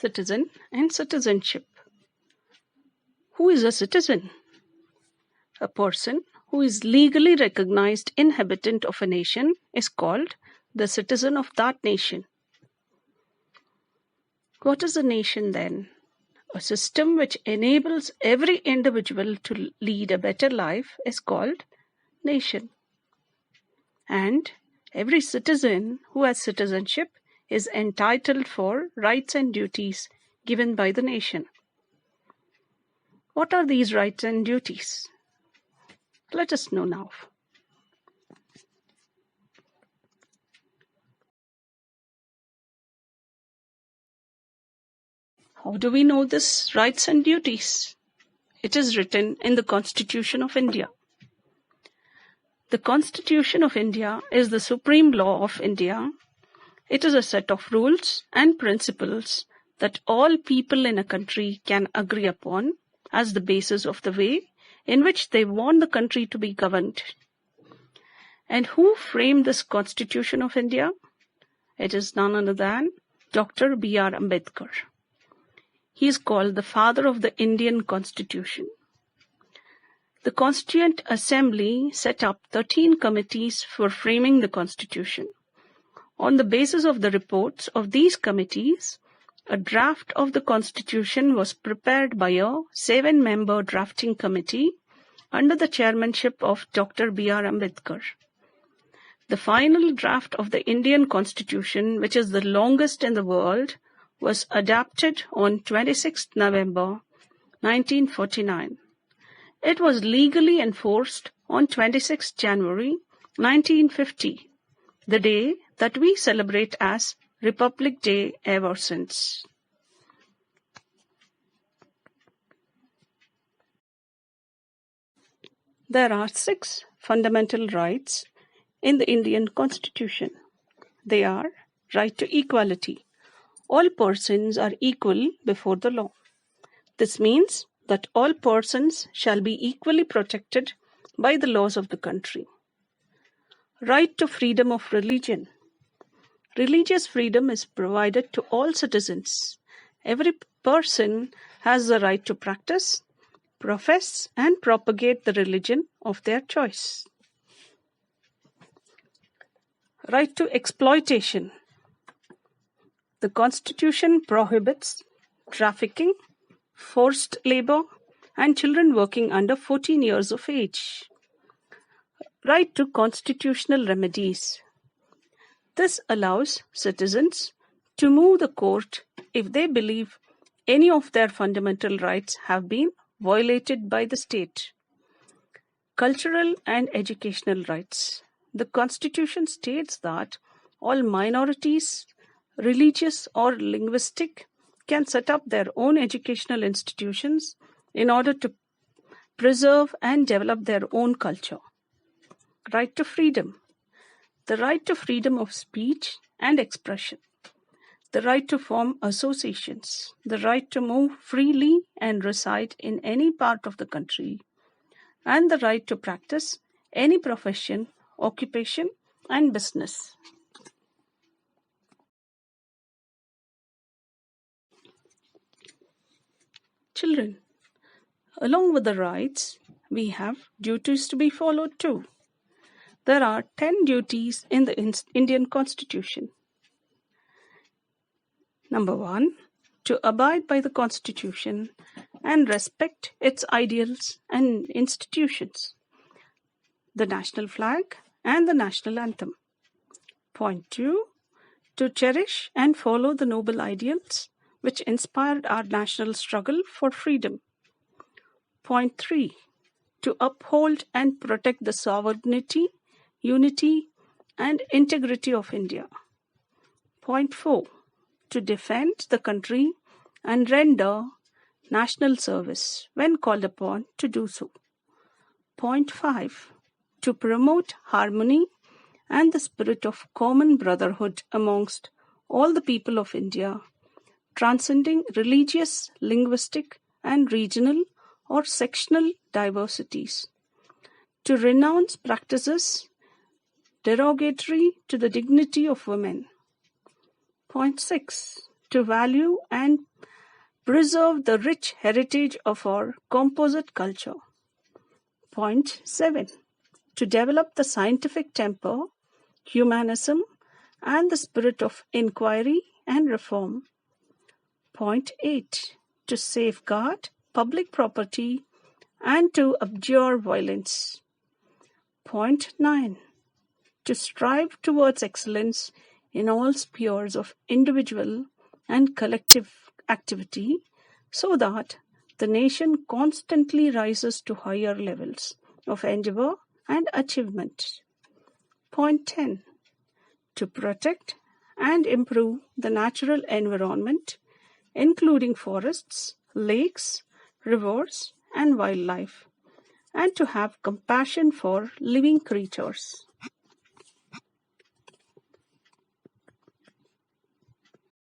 citizen and citizenship. Who is a citizen? A person who is legally recognized inhabitant of a nation is called the citizen of that nation. What is a nation then? A system which enables every individual to lead a better life is called nation. And every citizen who has citizenship is entitled for rights and duties given by the nation. What are these rights and duties? Let us know now. How do we know this rights and duties? It is written in the Constitution of India. The Constitution of India is the supreme law of India. It is a set of rules and principles that all people in a country can agree upon as the basis of the way in which they want the country to be governed. And who framed this Constitution of India? It is none other than Dr. B.R. Ambedkar. He is called the father of the Indian Constitution. The Constituent Assembly set up 13 committees for framing the Constitution. On the basis of the reports of these committees, a draft of the Constitution was prepared by a 7-member drafting committee under the chairmanship of Dr. B.R. Ambedkar. The final draft of the Indian Constitution, which is the longest in the world, was adopted on 26 November 1949. It was legally enforced on 26 January 1950, the day that we celebrate as Republic Day ever since. There are 6 fundamental rights in the Indian Constitution. They are right to equality. All persons are equal before the law. This means that all persons shall be equally protected by the laws of the country. Right to freedom of religion. Religious freedom is provided to all citizens. Every person has the right to practice, profess, and propagate the religion of their choice. Right to exploitation. The Constitution prohibits trafficking, forced labor, and children working under 14 years of age. Right to constitutional remedies. This allows citizens to move the court if they believe any of their fundamental rights have been violated by the state. Cultural and educational rights. The Constitution states that all minorities, religious or linguistic, can set up their own educational institutions in order to preserve and develop their own culture. Right to freedom. The right to freedom of speech and expression. The right to form associations. The right to move freely and reside in any part of the country. And the right to practice any profession, occupation, and business. Children, along with the rights, we have duties to be followed too. There are 10 duties in the Indian Constitution. Number 1, to abide by the Constitution and respect its ideals and institutions, the national flag and the national anthem. Point 2, to cherish and follow the noble ideals which inspired our national struggle for freedom. Point 3, to uphold and protect the sovereignty, unity, and integrity of India. Point 4, to defend the country and render national service when called upon to do so. Point 5, to promote harmony and the spirit of common brotherhood amongst all the people of India, transcending religious, linguistic, and regional or sectional diversities. To renounce practices derogatory to the dignity of women. Point 6, to value and preserve the rich heritage of our composite culture. Point 7. To develop the scientific temper, humanism, and the spirit of inquiry and reform. Point 8. To safeguard public property and to abjure violence. Point 9. To strive towards excellence in all spheres of individual and collective activity so that the nation constantly rises to higher levels of endeavor and achievement. Point 10. To protect and improve the natural environment, including forests, lakes, rivers, and wildlife, and to have compassion for living creatures.